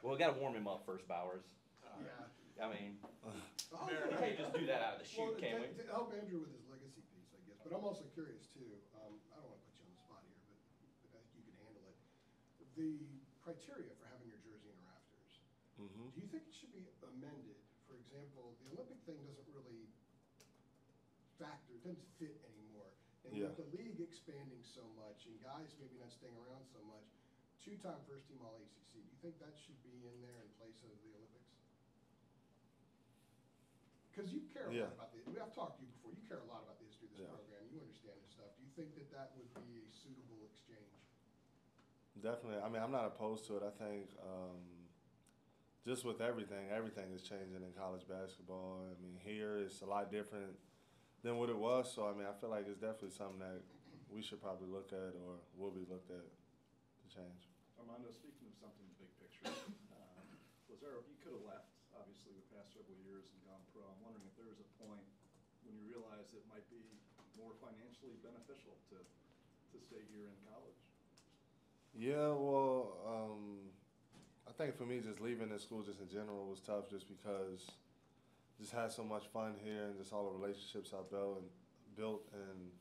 Well, we got to warm him up first, Bowers. Yeah. I mean, Oh, we can't just do that out of the chute, well, can we? to help Andrew with his legacy piece, I guess. But I'm also curious too. I don't want to put you on the spot here, but I think you can handle it. The criteria for having your jersey in the rafters. Mm-hmm. Do you think it should be amended? For example, the Olympic thing doesn't really factor, it doesn't fit anymore. And Yeah. with the league expanding so much and guys maybe not staying around so much, two-time first team All ACC, do you think that should be in there in place of the Olympics? Because you care a Yeah. lot about the, I've talked to you before, you care a lot about the history of this Yeah. program, you understand this stuff. Do you think that that would be a suitable exchange? Definitely. I mean, I'm not opposed to it. I think just with everything is changing in college basketball. I mean, here it's a lot different than what it was. So, I mean, I feel like it's definitely something that we should probably look at or will be looked at to change. Armando, speaking of something big picture, was there, you could have left, obviously, the past several years and gone pro. I'm wondering if there was a point when you realized it might be more financially beneficial to stay here in college. Yeah, well, I think for me, just leaving the school just in general was tough just because just had so much fun here and just all the relationships I built and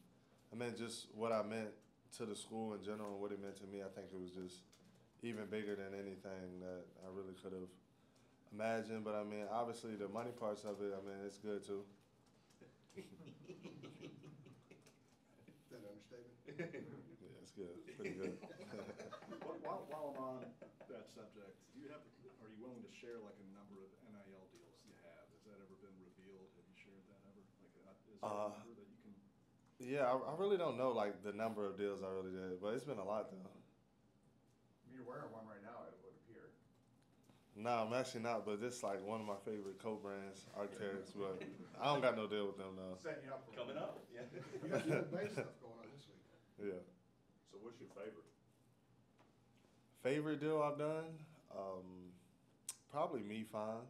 I meant just what I meant to the school in general and what it meant to me. I think it was just even bigger than anything that I really could have imagined. But I mean, obviously the money parts of it, I mean, it's good too. Is that an understatement? Yeah, it's good. It's pretty good. While I'm on that subject, are you willing to share like a number of NIL deals you have? Has that ever been revealed? Have you shared that ever? Like, is there a number that you can? Yeah, I really don't know like the number of deals I really did, but it's been a lot though. You're wearing one right now, it would appear. No, I'm actually not, but this is like one of my favorite coat brands, Arc'teryx, but I don't got no deal with them though. Setting you up for Coming up, yeah. You got the bank stuff going on this week. Yeah. So what's your favorite? Favorite deal I've done? Probably Me Fine,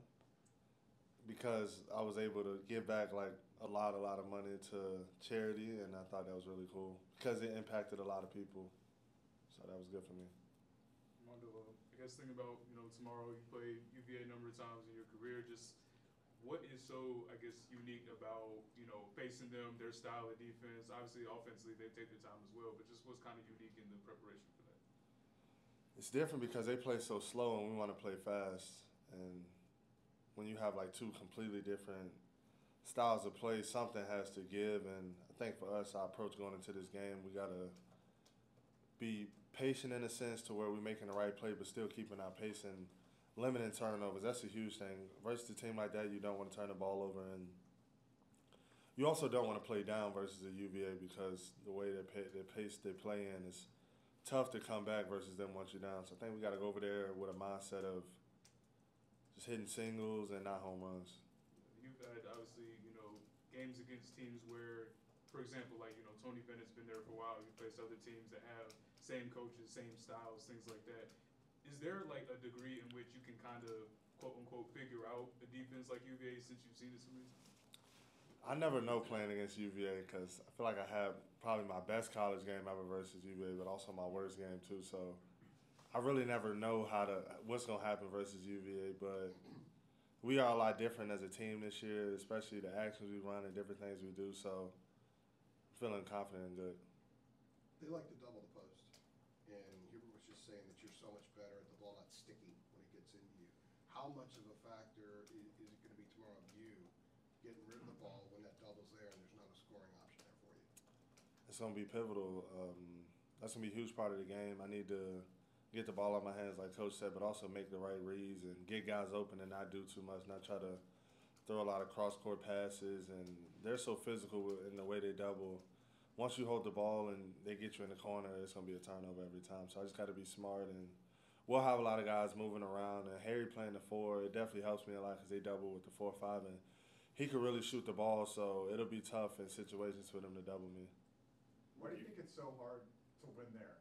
because I was able to give back like a lot of money to charity, and I thought that was really cool because it impacted a lot of people. So that was good for me. Armando, I guess thinking about, tomorrow you played UVA a number of times in your career, just what is so, I guess, unique about, facing them, their style of defense? Obviously, offensively, they take their time as well, but just what's kind of unique in the preparation for that? It's different because they play so slow and we want to play fast. And when you have like two completely different styles of play, something has to give. And I think for us, our approach going into this game, we got to be patient in a sense to where we're making the right play but still keeping our pace and limiting turnovers. That's a huge thing. Versus a team like that, you don't want to turn the ball over. And you also don't want to play down versus a UVA because the way the pace they play in is tough to come back versus them once you're down. So I think we got to go over there with a mindset of just hitting singles and not home runs. You've had, obviously, games against teams where, for example, like, Tony Bennett's been there for a while. You faced other teams that have same coaches, same styles, things like that. Is there, like, a degree in which you can kind of, quote-unquote, figure out a defense like UVA since you've seen it so many times? I never know playing against UVA because I feel like I had probably my best college game ever versus UVA, but also my worst game too. So I really never know what's going to happen versus UVA, but we are a lot different as a team this year, especially the actions we run and different things we do. So I'm feeling confident and good. They like to double the post, and Hubert was just saying that you're so much better at the ball not sticking when it gets into you. How much of a factor is it going to be tomorrow of you getting rid of the ball when that double's there and there's not a scoring option there for you? It's going to be pivotal. That's going to be a huge part of the game. I need to get the ball out of my hands, like Coach said, but also make the right reads and get guys open and not do too much, not try to throw a lot of cross-court passes. And they're so physical in the way they double. Once you hold the ball and they get you in the corner, it's going to be a turnover every time. So I just got to be smart. And we'll have a lot of guys moving around. And Harry playing the 4, it definitely helps me a lot because they double with the 4-5. And he could really shoot the ball, so it'll be tough in situations for them to double me. Why do you think it's so hard to win there?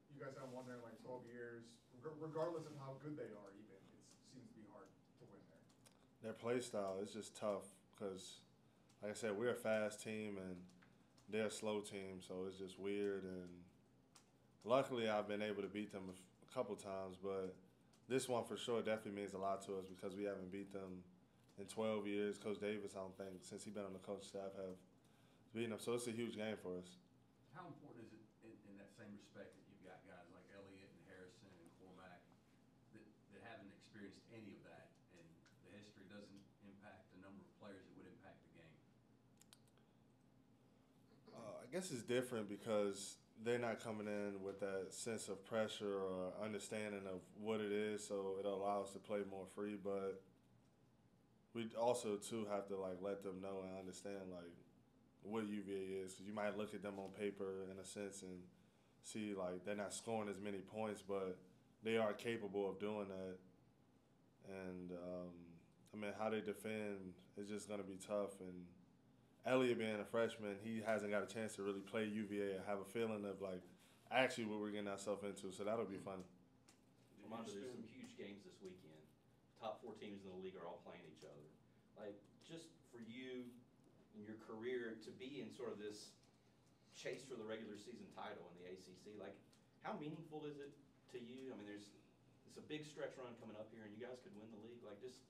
You guys haven't won there in like 12 years. Regardless of how good they are even, it seems to be hard to win there. Their play style is just tough because, like I said, we're a fast team and they're a slow team, so it's just weird. And luckily I've been able to beat them a couple times, but this one for sure definitely means a lot to us because we haven't beat them in 12 years. Coach Davis, I don't think, since he's been on the coach staff, have beaten them. So it's a huge game for us. How important is it in that same respect that you've got guys like Elliott and Harrison and Cormack that haven't experienced any of that, and the history doesn't impact the number of players that would impact the game? I guess it's different because they're not coming in with that sense of pressure or understanding of what it is, so it'll allow us to play more free. But we also too have to like let them know and understand like what UVA is, because you might look at them on paper in a sense and see like they're not scoring as many points, but they are capable of doing that. And I mean, how they defend is just going to be tough. And Elliott being a freshman, he hasn't got a chance to really play UVA and have a feeling of like actually what we're getting ourselves into. So that'll be fun. Armando, there's some huge games this weekend. Top 4 teams in the league are all playing each other. Like, just for you in your career to be in sort of this chase for the regular season title in the ACC, like, how meaningful is it to you? I mean, it's a big stretch run coming up here, and you guys could win the league. Like, just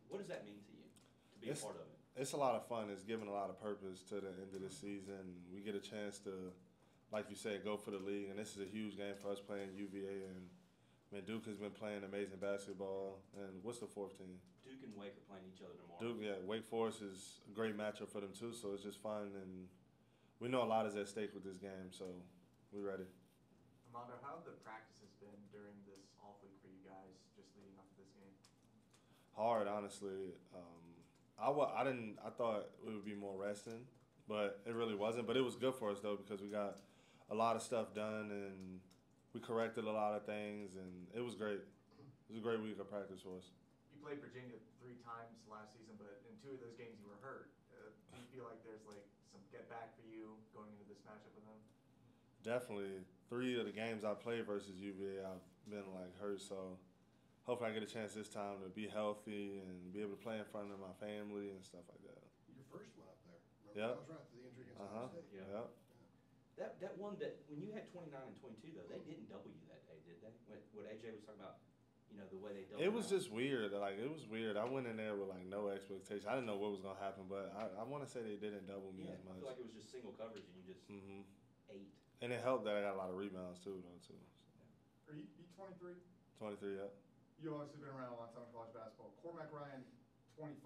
what does that mean to you to be a part of it? It's a lot of fun. It's giving a lot of purpose to the end of the season. We get a chance to, like you said, go for the league, and this is a huge game for us playing UVA. And I mean, Duke has been playing amazing basketball. And what's the 4th team? Duke and Wake are playing each other tomorrow. Duke, yeah. Wake Forest is a great matchup for them too. So it's just fun, and we know a lot is at stake with this game. So we're ready. Armando, how have the practices been during this off week for you guys, just leading up to this game? Hard, honestly. I thought it would be more resting, but it really wasn't. But it was good for us though because we got a lot of stuff done and we corrected a lot of things, and it was great. It was a great week of practice for us. You played Virginia 3 times last season, but in 2 of those games you were hurt. Do you feel like there's like some get back for you going into this matchup with them? Definitely. 3 of the games I played versus UVA, I've been like hurt, so hopefully I get a chance this time to be healthy and be able to play in front of my family and stuff like that. Your first one up there. Remember? Yep. That was right after the injury against Ohio State. Yeah. Yep. That one that when you had 29 and 22 though, they didn't double you that day, did they? What AJ was talking about, you know, the way they doubled. It was just weird. Like, it was weird. I went in there with like no expectation. I didn't know what was gonna happen, but I want to say they didn't double me Yeah, as I much. feel like it was just single coverage and you just ate. And it helped that I got a lot of rebounds too, though. Too. Are you 23? 23, yeah. You've obviously been around a long time in college basketball. Cormac Ryan, 25.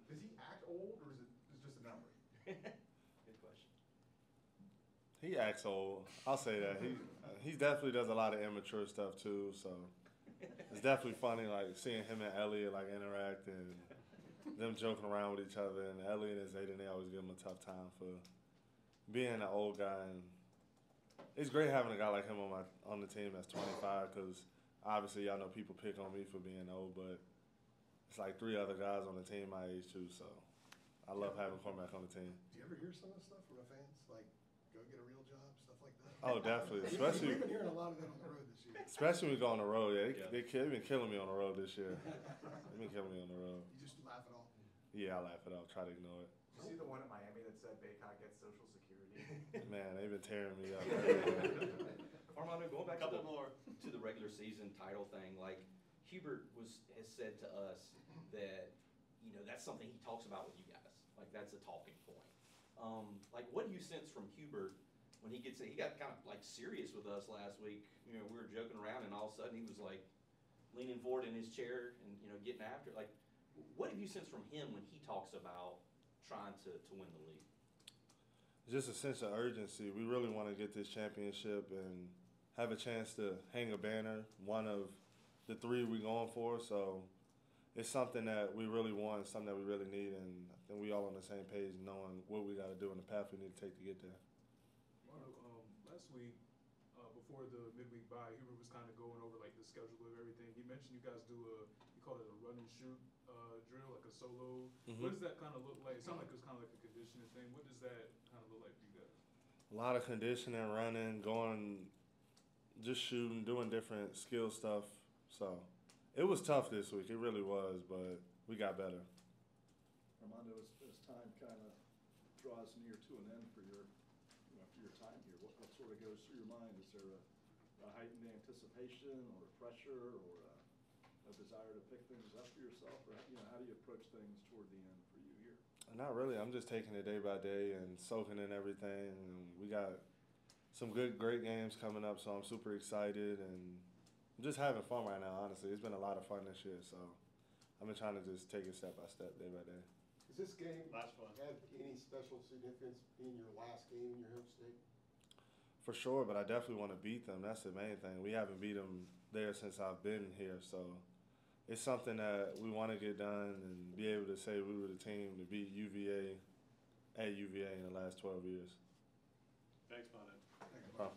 Does he act old, or is it just a number? Good question. He acts old. I'll say that. He definitely does a lot of immature stuff too. So it's definitely funny, like seeing him and Elliott like interact and them joking around with each other. And Elliott and Zayden, they always give him a tough time for being an old guy. And it's great having a guy like him on the team that's 25, because obviously y'all know people pick on me for being old, but it's like 3 other guys on the team my age too. So I love having Cormac on the team. Do you ever hear some of the stuff from the fans? Like, go get a real job, stuff like that? Oh, definitely. Especially We've been hearing a lot of that on the road this year. Especially when we go on the road. Yeah, Yeah. they've been killing me on the road this year. They've been killing me on the road. You just laugh it off. Yeah, I laugh it off. Try to ignore it. Did you see the one at Miami that said Bacot gets Social Security? Man, they've been tearing me up. Armando, going back to the regular season title thing, like Hubert has said to us that, you know, that's something he talks about with you guys. Like, that's a talking point. Like, what do you sense from Hubert when he gets in? He got kind of like serious with us last week. You know, we were joking around, and all of a sudden he was like leaning forward in his chair and, you know, getting after it. Like, what have you sensed from him when he talks about trying to win the league? Just a sense of urgency. We really want to get this championship and have a chance to hang a banner, one of the 3 we're going for. So it's something that we really want, something that we really need, and I think we all on the same page knowing what we got to do and the path we need to take to get there. Last week, before the midweek bye, Hubert was kind of going over like the schedule of everything. He mentioned you guys do you call it a run and shoot drill, like a solo. What does that kind of look like? It sounded like it was kind of like a conditioning thing. What does that kind of look like for you guys? A lot of conditioning, running, going, just shooting, doing different skill stuff. So it was tough this week. It really was, but we got better. Armando, as time kind of draws near to an end for your time here, what sort of goes through your mind? Is there a heightened anticipation or a pressure or a desire to pick things up for yourself? Or, how do you approach things toward the end for you here? Not really. I'm just taking it day by day and soaking in everything. And we got some great games coming up, so I'm super excited. And I'm just having fun right now, honestly. It's been a lot of fun this year, so I've been trying to just take it step by step, day by day. Does this game have any special significance being your last game in your home state? For sure, but I definitely want to beat them. That's the main thing. We haven't beat them there since I've been here, so it's something that we want to get done and be able to say we were the team to beat UVA at UVA in the last 12 years. Thanks, Mondo. No problem.